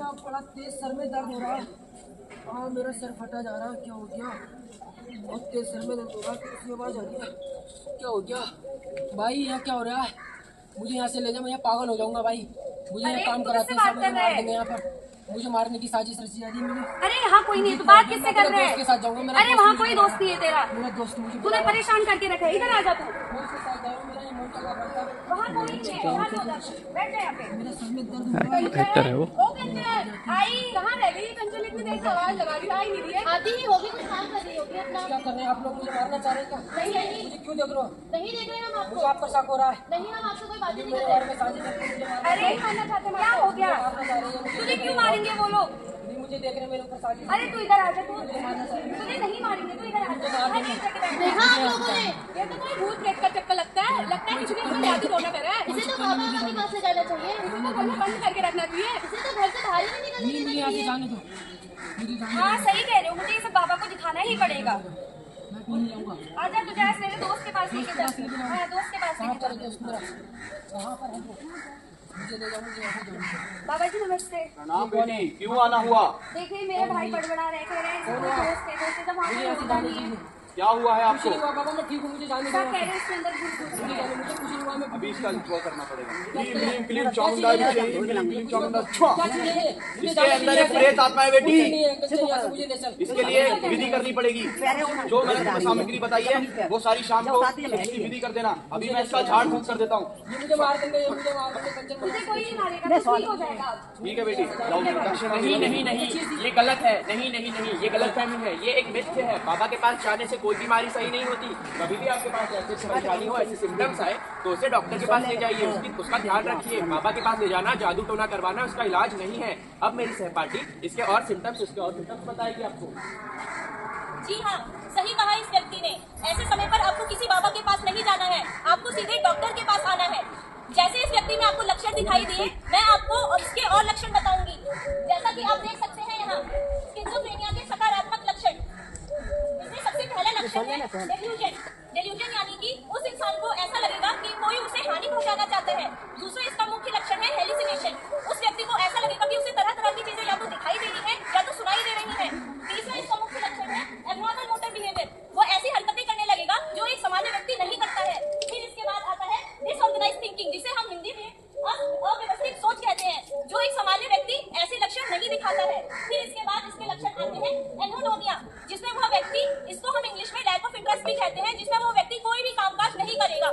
क्या बड़ा तेज सर में दर्द हो रहा है। हाँ मेरा सर फटा जा रहा है। क्या हो गया? बहुत तेज सर में दर्द हो रहा है। किसी आवाज आ रही है। क्या हो गया भाई? यहाँ क्या हो रहा है? मुझे यहाँ से ले जाओ, मैं यहाँ पागल हो जाऊंगा भाई। मुझे यहाँ काम कराते हैं, सब मुझे मार देंगे यहाँ पर। मुझे मारने की साजिश रची जा रही है। अरे यहाँ कोई नहीं है, तो बात किससे कर रहे हैं? के साथ जाऊंगा। मेरा अरे वहाँ कोई दोस्त नहीं है तेरा। मेरा दोस्त मुझे तूने परेशान करके रखा है, इधर आ जा तू। वहाँ कोई नहीं है, यहाँ पे हो जा, बैठ जा यहाँ पे। मेरा सर में दर्द एक्टर है वो। ओ कंचन, आई कहाँ रह गई? कंचन इतनी देर से आवाज लगा रही है, आई नहीं रही है। आती ही होगी, कुछ काम कर रही होगी अपना। क्या कर रहे हैं आप लोग? मुझे मारना चाह रहे हैं क्या? नहीं मुझे क्यों देख रहे हो? नहीं देख रहे हम आपको। मुझे आप पर शक हो रहा है। नहीं, हम आपसे कोई बात नहीं मेरे कर बारे रहे। में साजिश करके मुझे मारना अरे खाना चाहते हैं, क्या हो गया? मारना चाह रही है। तुझे क्यों मारेंगे वो लोग? मुझे देख रहे हैं मेरे ऊपर साजिश। अरे तू इधर आ जा, तू तुझे नहीं मारेंगे, तू इधर आ जा। देखा आप लोगों ने? ये तो कोई भूत प्रेत का चक्कर लगता है कुछ भी इसमें जादू टोना कर रहा है। इसे तो बाबा के पास ले जाना चाहिए, इसे तो घर में बंद करके रखना चाहिए, इसे तो घर से बाहर ही नहीं निकलने मुझे यहाँ से जाने दो। मुझे जाने हाँ सही कह रहे हो, मुझे ये सब बाबा को दिखाना ही पड़ेगा। मैं क्यों नहीं जाऊँगा? आजा तुझे आज मेरे दोस्त के पास लेके जा। हाँ दोस्त के पास कहाँ लेके पर है दोस्त मेरा? कहाँ पर है वो? मुझे ले जाओ, मुझे यहाँ से जाओ। बाबा जी नमस्ते। प्रणाम बेटी, क्यों आना हुआ? देखिए मेरे भाई बड़बड़ा रहे, कह रहे हैं दोस्त है तो वहाँ पे होता नहीं है। क्या हुआ है आपको? कुछ नहीं हुआ बाबा, मैं ठीक हूँ। मुझे जाने दो। सब कह रहे हैं इसके अंदर भूत घुस गया है। मुझे कुछ नहीं हुआ। मैं अभी इसका रिचुअल करना पड़ेगा। क्लीम क्लीम क्लीम चामुंडा क्लीम चामुंडा छुआ। इसके अंदर एक प्रेत आत्मा है बेटी, मुझे ले चल। इसके लिए विधि करनी पड़ेगी। जो मैंने तुम्हें सामग्री बताई है वो सारी शाम को इसकी विधि कर देना। अभी मैं इसका झाड़ फूंक कर देता हूँ। ये मुझे मार देंगे, ये मुझे मार देंगे। कंचन मुझे कोई नहीं मारेगा, तो ठीक हो जाएगा। ठीक है बेटी, जाओ दक्षिणा नहीं नहीं नहीं, ये गलत है। नहीं नहीं नहीं, ये गलत फहमी है। ये एक मिथ्य है। बाबा के पास जाने से कोई बीमारी सही नहीं होती। कभी भी आपके पास ऐसी परेशानी हो, ऐसे सिम्टम्स आए तो उसे डॉक्टर के पास ले जाइए। उसका ध्यान रखिए। बाबा के पास ले जाना, जादू टोना करवाना उसका इलाज नहीं है। अब मेरी सहपाठी इसके और सिम्टम्स बताएगी आपको। जी हाँ, सही कहा इस व्यक्ति ने। ऐसे समय पर आपको किसी बाबा के पास नहीं जाना है, आपको सीधे डॉक्टर के पास आना है। जैसे इस व्यक्ति में आपको लक्षण दिखाई दिए, मैं आपको इसके और लक्षण बताऊंगी। जैसा कि आप देख सकते हैं यहाँ स्किज़ोफ्रेनिया के सकारात्मक लक्षण। इसमें सबसे पहला लक्षण है डेल्यूजन। डेल्यूजन यानी कि उस इंसान को ऐसा लगेगा कि कोई उसे हानि पहुंचाना चाहता है। दूसरा इसका मुख्य लक्षण है हेलुसिनेशन। उस व्यक्ति को ऐसा लगेगा कि उसे तरह तरह की चीजें या तो दिखाई दे रही है या तो सुनाई दे रही है। तीसरा इसका मुख्य लक्षण है एब्नॉर्मल मोटर बिहेवियर। वो ऐसी हरकतें करने लगेगा जो एक सामान्य व्यक्ति नहीं करता है। फिर इसके बाद आता है डिसऑर्गेनाइज्ड थिंकिंग, जिसे हम हिंदी में अव्यवस्थित सोच कहते हैं, जो एक सामान्य व्यक्ति ऐसे लक्षण नहीं दिखाता है। फिर इसके बाद इसके लक्षण आते हैं एनोडोनिया, जिसमें वह व्यक्ति, इसको हम इंग्लिश में लैक ऑफ इंटरेस्ट भी कहते हैं, जिसमें वो व्यक्ति कोई भी कामकाज नहीं करेगा।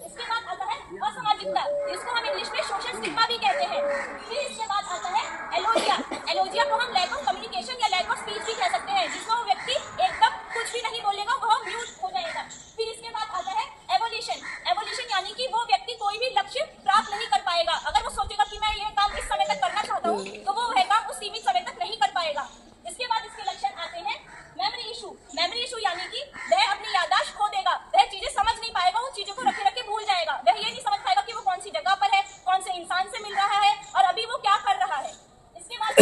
इसके बाद आता है असामाजिकता, जिसको हम इंग्लिश में सोशल स्टिग्मा भी कहते हैं। फिर इसके बाद आता है एलोजिया। एलोजिया को हम लैक ऑफ कम्युनिकेशन या लैक ऑफ स्पीच भी कह सकते हैं, जिसमें वो व्यक्ति एकदम कुछ भी नहीं बोलेगा, वह म्यूट हो जाएगा। फिर इसके बाद आता है एवोल्यूशन। एवोल्यूशन यानी कि वो व्यक्ति कोई भी लक्ष्य प्राप्त नहीं कर पाएगा। अगर वो सोचेगा कि मैं ये काम इस समय तक करना चाहता हूँ, तो वो वह काम उस सीमित समय तक नहीं कर पाएगा। इसके बाद इसके लक्षण आते हैं मेमोरी इशू। मेमोरी इशू यानी कि वह अपनी याददाश्त खो देगा, वह चीजें समझ नहीं पाएगा, वो चीजों को रखे रखे भूल जाएगा। वह ये नहीं समझ पाएगा कि वो कौन सी जगह पर है, कौन से इंसान से मिल रहा है और अभी वो क्या कर रहा है। इसके बाद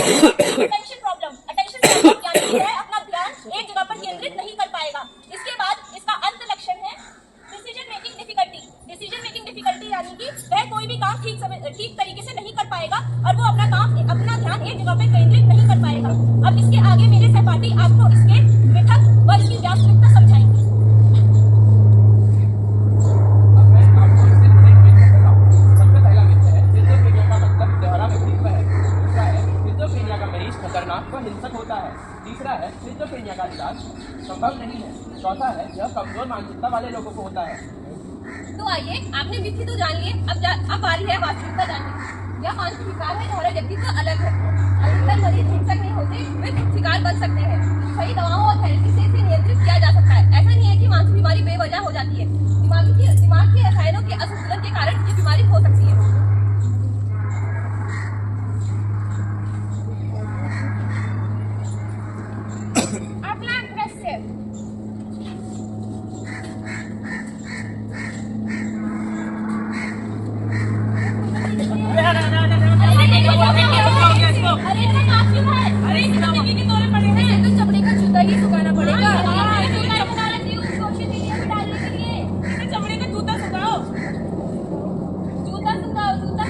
अटेंशन प्रॉब्लम। अटेंशन प्रॉब्लम यानी कि वह अपना ध्यान एक जगह पर केंद्रित नहीं कर पाएगा। इसके बाद इसका अंत लक्षण है decision making difficulty. Decision making difficulty यानी कि वह कोई भी काम ठीक तरीके से नहीं कर पाएगा और वो अपना ध्यान एक जगह पे केंद्रित नहीं कर पाएगा। अब इसके आगे मेरे सहपाठी आपको इसके मिथक व इसकी वास्तविकता समझाएंगे। अब मैं आपको इससे जुड़े मिथक बताऊं। सबसे पहला मिथ है स्किज़ोफ्रेनिया का मतलब दोहरा व्यक्तित्व है। दूसरा है स्किज़ोफ्रेनिया का मरीज खतरनाक व हिंसक होता है। तीसरा है स्किज़ोफ्रेनिया का इलाज संभव नहीं है। चौथा है यह कमजोर मानसिकता वाले लोगों को होता है। तो आइए, आपने मिथ्य तो जान लिए, अब बारी है वास्तविकता जानने। यह मानसिक विकार है, हमारा व्यक्तित्व अलग है। अधिकतर मरीज हिंसक नहीं होते, वे शिकार बन सकते हैं। सही दवाओं और थेरेपी से इसे नियंत्रित किया जा सकता है। ऐसा नहीं है कि मानसिक बीमारी बेवजह हो जाती है। दिमाग के रसायनों के असंतुलन के कारण ये बीमारी हो सकती है। अगला प्रश्न। चमड़े का जूता ही सुखाना पड़ेगा। चमड़े का जूता सुखाओ। जूता सुखाओ, जूता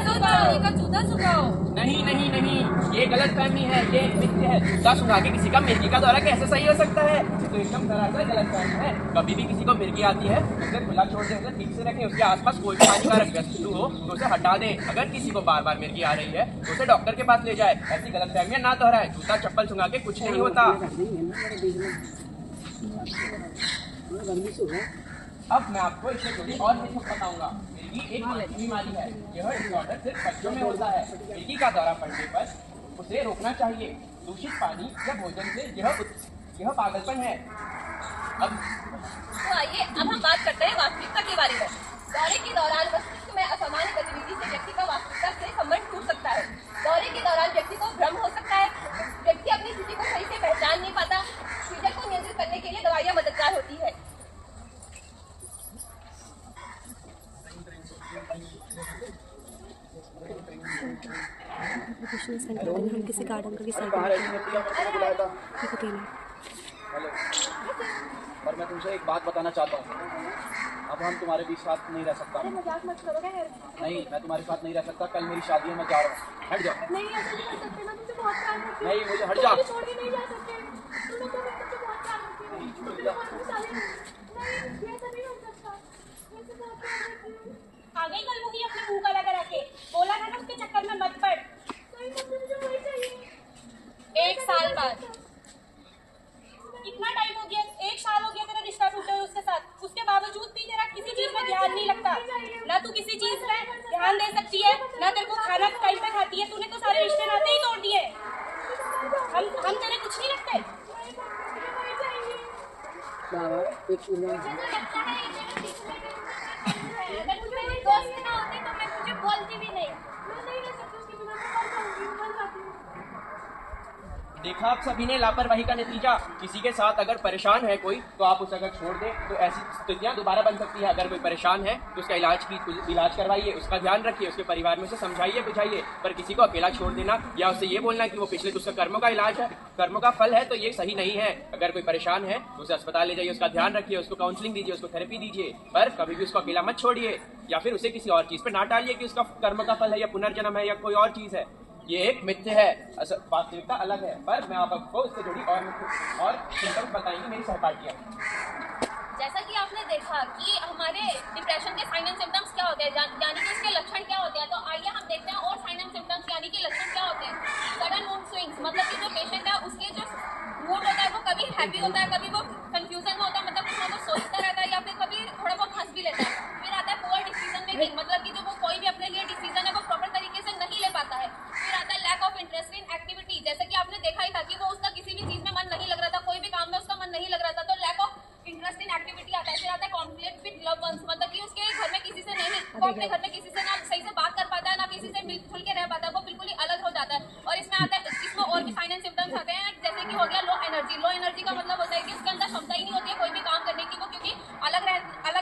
सुखाओ, जूता सुखाओ। नहीं नहीं नहीं, ये गलत फहमी है, ये मिथ्या है। जूता सुंघा के किसी का मिर्गी का दौरा कैसे सही हो सकता है? तो एकदम सरासर गलत फहमी है। कभी भी किसी को मिर्गी आती है उसे खुला छोड़ दे, उसे ठीक से रखें, उसके आसपास कोई भी हानिकारक वस्तु हो तो उसे हटा दे। अगर किसी को बार बार मिर्गी आ रही है तो उसे डॉक्टर के पास ले जाए। ऐसी गलत फहमियां ना दोहराए। जूता चप्पल सुंघा के कुछ नहीं होता। अब मैं आपको इससे जुड़ी और भी सब बताऊंगा। मिर्गी एक मानसिक बीमारी है। यह डिसऑर्डर सिर्फ बच्चों में होता है। मिर्गी का दौरा पड़ने पर उसे रोकना चाहिए। दूषित पानी या भोजन से यह पागलपन है। अब तो आइए अब हम बात करते हैं वास्तविकता के बारे में। दौरे के दौरान मस्तिष्क में असामान्य गतिविधि से व्यक्ति का वास्तविकता से संबंध टूट सकता है। दौरे के दौरान व्यक्ति को भ्रम हो सकता है। व्यक्ति अपनी स्थिति को सही से पहचान नहीं पाता। सीजर को नियंत्रित करने के लिए दवाइयां मददगार होती है। हम किसी गार्डन का कहाँ रहती है? मैंने बुलाया था। हेलो, और मैं तुमसे एक बात बताना चाहता हूँ। अब हम तुम्हारे बीच साथ नहीं रह सकता। मजाक मत करो यार। नहीं, मैं तुम्हारे साथ नहीं रह सकता। कल मेरी शादी है, मैं जा रहा हूँ। हट जाओ। नहीं ऐसा नहीं कर सकते, मैं तुमसे बहुत प्यार करती हूँ। नहीं, मुझे हट जा। मुझे छोड़ के नहीं जा सकते। तुम लोग तो मैं तुमसे बहुत प्यार करती हूँ। तुम लोग बहुत सारे नहीं, ऐसा नहीं हो सकता। मैं तुमसे बहुत प्यार करती हूँ। आ गई कल मुझे अपने मुंह का लगा रखे। बोला था ना उसके चक्कर में मत पड़। नहीं, मुझे वही चाहिए। 1 साल बाद। कितना टाइम हो गया? 1 साल हो गया तेरा रिश्ता टूटे हुए उसके साथ। उसके बावजूद भी तेरा किसी चीज में ध्यान नहीं लगता। ना तू किसी चीज में ध्यान दे सकती है, ना तेरे को खाना टाइम पे खाती है। तूने तो सारे रिश्ते नाते ही तोड़ दिए। हम तेरे कुछ नहीं लगते। अगर तू मेरी दोस्त ना होती तो मैं तुझे बोलती भी नहीं। मैं नहीं रह सकती उसके बिना। मैं मर जाऊंगी, मर जाती हूँ। देखा आप सभी ने लापरवाही का नतीजा। किसी के साथ अगर परेशान है कोई तो आप उसे अगर छोड़ दें तो ऐसी स्थितियां दोबारा बन सकती है। अगर कोई परेशान है तो उसका इलाज करवाइए, उसका ध्यान रखिए, उसके परिवार में उसे समझाइए बुझाइए। पर किसी को अकेला छोड़ देना या उसे ये बोलना कि वो पिछले उसका कर्मों का इलाज है, कर्मों का फल है, तो ये सही नहीं है। अगर कोई परेशान है तो उसे अस्पताल ले जाइए, उसका ध्यान रखिए, उसको काउंसलिंग दीजिए, उसको थेरेपी दीजिए। पर कभी भी उसको अकेला मत छोड़िए या फिर उसे किसी और चीज पे ना टालिए कि उसका कर्म का फल है या पुनर्जन्म है या कोई और चीज है। ये एक मिथ्य है, वास्तविकता अलग है। पर मैं आपको इससे जुड़ी और सिम्टम्स बताएंगी मेरी सहपाठियाँ। जैसा कि आपने देखा कि हमारे डिप्रेशन के साइन एंड सिम्टम्स क्या होते हैं, यानी कि उसके लक्षण क्या होते हैं। तो आइए हम देखते हैं और साइन एंड सिम्टम्स यानी कि लक्षण क्या होते हैं। सडन मूड स्विंग्स, मतलब कि जो पेशेंट है उसके जो मूड होता है वो कभी हैप्पी होता है, कभी वो कंफ्यूजन में होता है, मतलब कुछ ना कुछ सोचता रहता है, या फिर कभी थोड़ा बहुत हंस भी लेता है। फिर आता है पुअर डिसीजन मेकिंग, मतलब कि जो वो कोई भी अपने लिए डिसीजन है वो प्रॉपर तरीके से नहीं ले पाता है। फिर आता है lack of interest in activity, जैसे कि आपने देखा ही था कि वो उसका किसी भी चीज में मन नहीं लग रहा था, कोई भी काम में उसका मन नहीं लग रहा था, तो lack of interest in activity आता है। फिर आता है कॉन्फ्लिक्ट विद लव वंस, मतलब कि उसके घर में किसी से नहीं, वो अपने घर में किसी से ना सही से बात कर पाता है, ना किसी से मिल जुल के रह पाता है, वो बिल्कुल ही अलग हो जाता है। और इसमें आता है, इसमें और भी साइन एंड सिम्टम्स आते हैं, जैसे कि हो गया लो एनर्जी। लो एनर्जी का मतलब होता है कि उसके अंदर क्षमता ही नहीं होती है कोई भी काम करने की, वो क्योंकि अलग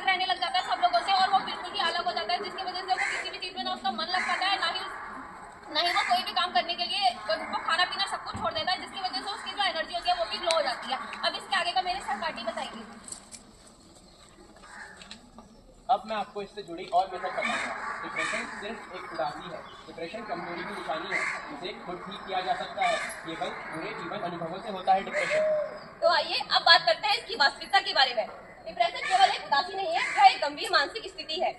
रहने लग जाता है सब लोगों से, और वो बिल्कुल ही अलग हो जाता है, जिसकी वजह से वो किसी भी चीज में ना उसका मन लग पाता है, ना ही वो कोई भी काम करने के लिए, वो खाना पीना सब कुछ छोड़ देता है, जिसकी वजह से उसकी जो एनर्जी होती है वो भी लो हो जाती है। अब इसके आगे का मेरे सहपाठी बताइए। अब मैं आपको इससे जुड़ी और मेथड बताऊंगा। डिप्रेशन सिर्फ एक उदासी है। डिप्रेशन कमजोरी की निशानी है, इसे खुद ठीक किया जा सकता है। केवल बुरे जीवन अनुभवों से होता है डिप्रेशन। तो आइए अब बात करते हैं इसकी वास्तविकता के बारे में। डिप्रेशन केवल एक उदासी नहीं है, यह एक गंभीर मानसिक स्थिति है।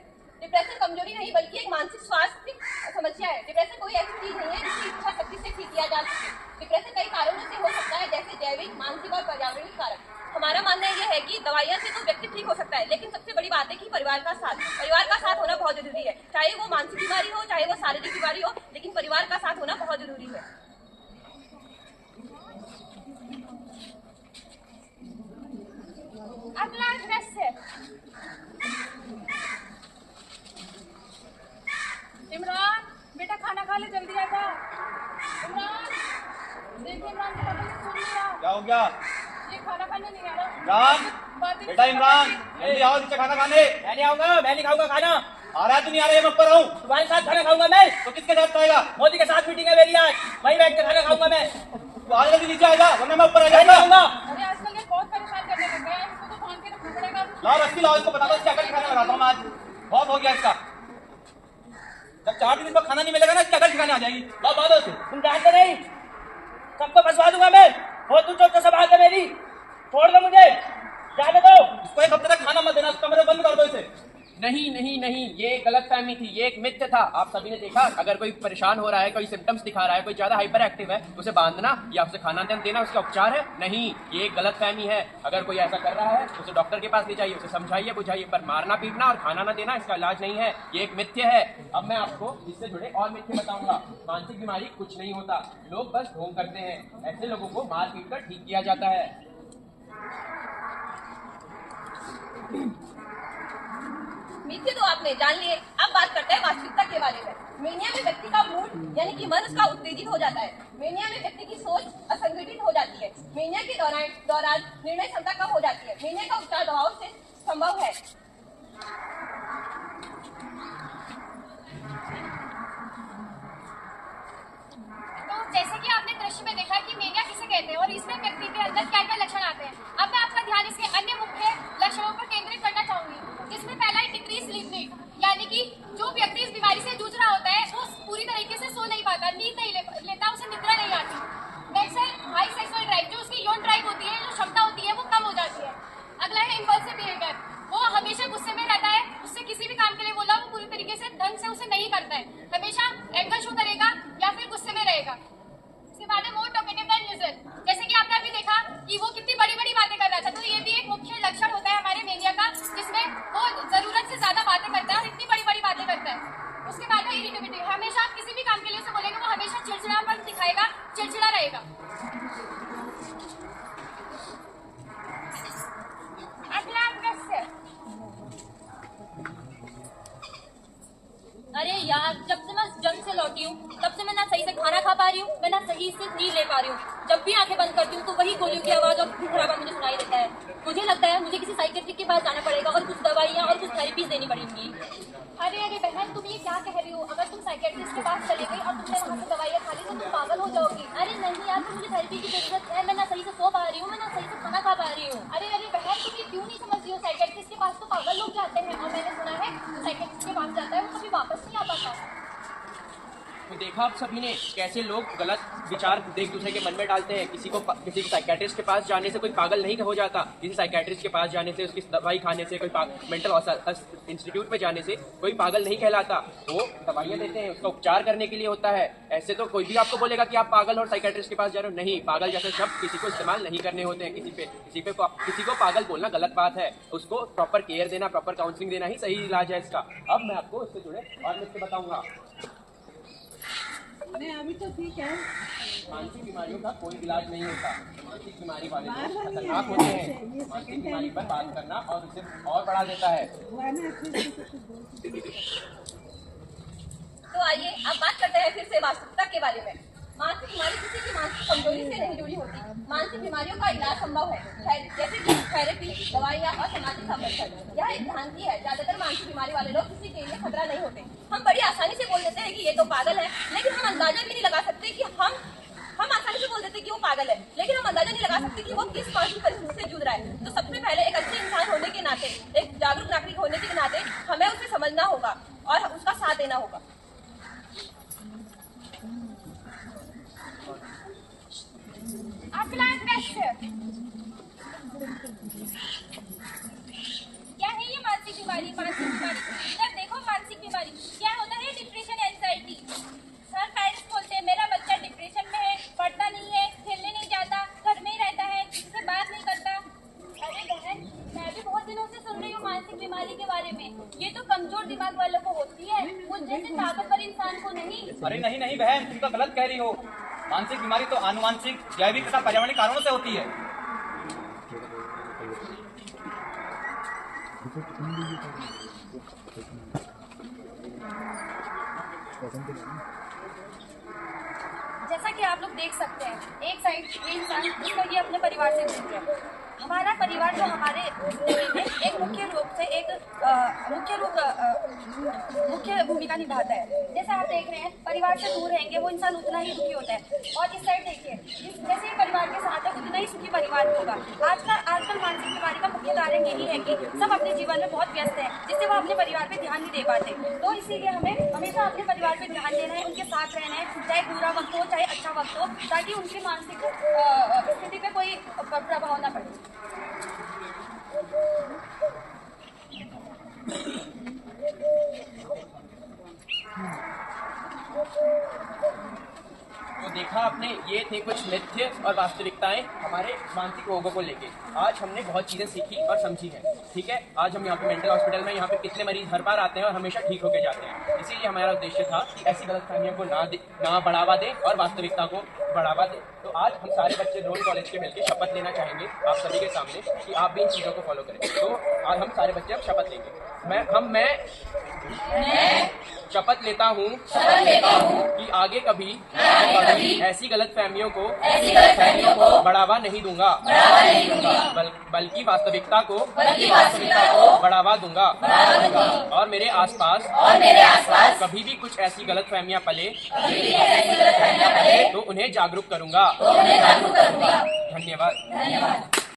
डिप्रेशन कमजोरी नहीं बल्कि एक मानसिक स्वास्थ्य समस्या है। डिप्रेशन कोई ऐसी चीज नहीं है जिसकी इच्छा शक्ति से ठीक किया जा सके। डिप्रेशन कई कारणों से हो सकता है, जैसे जैविक, मानसिक और पर्यावरणीय कारक। हमारा मानना यह है कि दवाइयां से तो व्यक्ति ठीक हो सकता है, लेकिन सबसे बड़ी बात है कि परिवार का साथ होना बहुत जरूरी है। चाहे वो मानसिक बीमारी हो, चाहे वो शारीरिक बीमारी हो, लेकिन परिवार का साथ होना बहुत जरूरी है। अगला दृश्य, इमरान बेटा खाना खा ले, जल्दी आ जा। इमरान देखिए, इमरान का पापा सुन नहीं रहा। क्या हो गया? ये खाना खाने नहीं आ रहा। इमरान, बेटा इमरान, जल्दी आओ नीचे खाना खाने। मैं नहीं आऊंगा, मैं नहीं खाऊंगा खाना। आ रहा है? तू नहीं आ रहा है? मैं ऊपर आऊँ? तुम्हारे साथ खाना खाऊंगा मैं। तो किसके साथ खाएगा? मोदी के साथ मीटिंग है मेरी आज, वहीं बैठ के खाना खाऊंगा मैं। तू आज जल्दी नीचे आएगा वरना मैं ऊपर आ मैं नहीं जाऊंगा। आऊंगा। अरे आजकल ये बहुत परेशान करने लग गया है, इसको तो बांध के रखना पड़ेगा। लाओ रस्सी लाओ, इसको बता दो क्या करके खाने लगाता हूँ आज। बहुत हो गया इसका। जब 4 दिन पर खाना नहीं मिलेगा ना, इसकी अकल ठिकाने आ जाएगी। ला बात से तुम जानते नहीं, सबको फंसवा दूंगा मैं। हो तू जो सब बात है मेरी, छोड़ दो मुझे, जाने दो। इसको 1 हफ्ते तक खाना मत देना, कमरे बंद कर दो इसे। नहीं नहीं नहीं, ये एक गलत फहमी थी, ये एक मिथ्य था। आप सभी ने देखा, अगर कोई परेशान हो रहा है, कोई सिम्टम्स दिखा रहा है, कोई ज्यादा हाइपर एक्टिव है, उसे बांधना या उसे खाना देना उसका उपचार है? नहीं, ये एक गलत फहमी है। अगर कोई ऐसा कर रहा है उसे डॉक्टर के पास ले जाइए, उसे समझाइए बुझाइए, पर मारना पीटना और खाना ना देना इसका इलाज नहीं है, ये एक मिथ्य है। अब मैं आपको इससे जुड़े और मिथ्य बताऊंगा। मानसिक बीमारी कुछ नहीं होता, लोग बस ढोंग करते हैं। ऐसे लोगों को मार पीट कर ठीक किया जाता है। मिथ्य तो आपने जान लिए, अब बात करते हैं वास्तविकता के बारे में। मेनिया में व्यक्ति का मूड यानी कि मन उसका उत्तेजित हो जाता है। मेनिया में व्यक्ति की सोच असंगठित हो जाती है। मेनिया के दौरान निर्णय क्षमता कम हो जाती है। मेनिया का उपचार दवाओं से संभव है। तो जैसे कि आपने दृश्य में देखा कि मेनिया किसे कहते हैं और इसमें व्यक्ति के अंदर क्या क्या लक्षण आते हैं। अब मैं आपका ध्यान इसके अन्य मुख्य लक्षणों पर केंद्रित करना चाहूंगी, जिसमें पहला है डिक्रीज स्लीप नीड, यानी कि जो व्यक्ति इस बीमारी से जूझ रहा होता है वो पूरी तरीके से सो नहीं पाता, नींद नहीं लेता, उसे निद्रा नहीं आती। नेक्स्ट है हाई सेक्सुअल ड्राइव, जो उसकी यौन ड्राइव होती है, जो क्षमता होती है वो कम हो जाती है। अगला है इम्पल्सिव बिहेवियर, वो हमेशा गुस्से में रहता है, उससे किसी भी काम के लिए बोला वो पूरी तरीके से ढंग से उसे नहीं करता है, हमेशा एंगर शो करेगा या फिर गुस्से में रहेगा। इसके बाद है मोर टॉकेटिव देन यूजुअल, जैसे कि आपने अभी देखा कि वो कितनी बड़ी बड़ी बातें कर रहा था, तो ये भी एक मुख्य लक्षण होता है हमारे मेनिया का, जिसमें वो जरूरत से ज्यादा बातें करता है और इतनी बड़ी बड़ी बातें करता है। उसके बाद है इरिटेबिलिटी, हमेशा आप किसी भी काम के लिए उसे बोलेंगे वो हमेशा चिड़चिड़ापन दिखाएगा, चिड़चिड़ा रहेगा। अगला प्रश्न, अरे यार, जब से मैं जंग से लौटी हूँ तब से मैं ना सही से खाना खा पा रही हूँ, मैं ना सही से नींद ले पा रही हूँ। जब भी आंखें बंद करती हूँ तो वही गोलियों की आवाज और खराबा मुझे सुनाई देता है। मुझे लगता है मुझे किसी साइकियाट्रिस्ट के पास जाना पड़ेगा और कुछ दवाइयाँ और कुछ थेरेपीज देनी पड़ेंगी। अरे बहन, तुम ये क्या कह रही हो? अगर तुम साइकियाट्रिस्ट के पास चले गई और तुमने वहाँ से दवाइयाँ खा ली तो तुम पागल हो जाओगी। अरे नहीं यार, तो मुझे थेरेपी की जरूरत है, मैं ना सही से सो पा रही हूँ, मैं ना सही से खाना खा पा रही हूँ। अरे बहन, तुम ये क्यों नहीं समझ रही हो? साइकियाट्रिस्ट के पास तो पागल लोग जाते हैं और मैंने सुना है जो साइकियाट्रिस्ट के पास जाता है वो कभी वापस नहीं आ पाता। तो देखा आप सभी ने कैसे लोग गलत विचार एक दूसरे के मन में डालते हैं। किसी साइकियाट्रिस्ट के पास जाने से कोई पागल नहीं हो जाता, किसी साइकियाट्रिस्ट के पास जाने से, उसकी दवाई खाने से, कोई मेंटल इंस्टीट्यूट में जाने से कोई पागल नहीं कहलाता। वो दवाइयाँ देते हैं, उसका उपचार करने के लिए होता है। ऐसे तो कोई भी आपको बोलेगा कि आप पागल और साइकियाट्रिस्ट के पास जा रहे हो, नहीं, पागल जैसे शब्द किसी को इस्तेमाल नहीं करने होते हैं। किसी को पागल बोलना गलत बात है, उसको प्रॉपर केयर देना, प्रॉपर काउंसलिंग देना ही सही इलाज है इसका। अब मैं आपको इससे जुड़े और मिथ्य बताऊंगा। नहीं, अभी तो ठीक है। मानसिक बीमारियों का कोई इलाज नहीं होता। मानसिक बीमारी वाले लोग खतरनाक होते हैं। मानसिक बीमारी पर बात करना और उसे और बढ़ा देता है। तो आइए अब बात करते हैं फिर से वास्तविकता के बारे में। मानसिक बीमारी किसी की मानसिक कमजोरी से नहीं जुड़ी होती। मानसिक बीमारियों का इलाज संभव है, जैसे कि थेरेपी, दवाइयाँ और सामाजिक समर्थन। यह एक भ्रांति है, ज्यादातर मानसिक बीमारी वाले लोग किसी के लिए खतरा नहीं होते। हम बड़ी आसानी से बोल देते हैं कि ये तो पागल है, लेकिन हम अंदाजा भी नहीं लगा सकते कि हम आसानी से बोल देते हैं कि वो पागल है, लेकिन हम अंदाजा नहीं लगा सकते कि वो किस मानसिक परिस्थिति से जूझ रहा है। तो सबसे पहले एक अच्छे इंसान होने के नाते, एक जागरूक नागरिक होने के नाते हमें उसे समझना होगा और उसका साथ देना होगा। अगला प्रश्न, क्या है ये मानसिक बीमारी? मानसिक बीमारी इधर देखो, मानसिक बीमारी क्या होता है? Depression, anxiety. सर पेरेंट्स बोलते हैं मेरा बच्चा डिप्रेशन में है, पढ़ता नहीं है, खेलने नहीं जाता, घर में ही रहता है, किसी से बात नहीं करता। अरे बहन, मैं भी बहुत दिनों से सुन रही हूँ मानसिक बीमारी के बारे में। ये तो कमजोर दिमाग वालों को होती है, वो जैसे ताकतवर इंसान को नहीं। अरे नहीं नहीं बहन, तुम तो गलत कह रही हो। मानसिक बीमारी तो आनुवांशिक, जैविक तथा पर्यावरणीय कारणों से होती है। जैसा कि आप लोग देख सकते हैं, एक साइड ये इंसान जिसका ये अपने परिवार से दूर है। हमारा परिवार जो हमारे जिंदगी में एक मुख्य भूमिका निभाता है। जैसे आप देख रहे हैं, परिवार से दूर रहेंगे वो इंसान उतना ही दुखी होता है। और इस साइड देखिए, जैसे ही परिवार के साथ है उतना ही सुखी परिवार होगा। आजकल मानसिक बीमारी का मुख्य कारण यही है कि सब अपने जीवन में बहुत व्यस्त हैं, जिससे वो अपने परिवार पे ध्यान नहीं दे पाते। तो इसीलिए हमें हमेशा अपने परिवार पे ध्यान देना है, उनके साथ रहना है, चाहे बुरा वक्त हो चाहे अच्छा वक्त हो, ताकि उनकी मानसिक स्थिति पे कोई प्रभाव ना पड़े। तो देखा आपने, ये थे कुछ मिथ्य और वास्तविकताएं हमारे मानसिक रोगों को लेके। आज हमने बहुत चीजें सीखी और समझी हैं। ठीक है, आज हम यहाँ पे मेंटल हॉस्पिटल में यहाँ पे कितने मरीज हर बार आते हैं और हमेशा ठीक होके जाते हैं। इसीलिए हमारा उद्देश्य था कि ऐसी गलतफहमियों को ना बढ़ावा दें और वास्तविकता को बढ़ावा दें। तो आज हम सारे बच्चे रोल कॉलेज के मिलकर शपथ लेना चाहेंगे आप सभी के सामने कि आप भी इन चीज़ों को फॉलो करें। तो आज हम सारे बच्चे अब शपथ लेंगे। मैं शपथ लेता हूँ कि आगे कभी ऐसी गलतफहमियों को बढ़ावा नहीं दूंगा, बल्कि वास्तविकता को बढ़ावा दूंगा और मेरे आसपास कभी भी कुछ ऐसी गलतफहमियां पले तो उन्हें जागरूक करूंगा। धन्यवाद।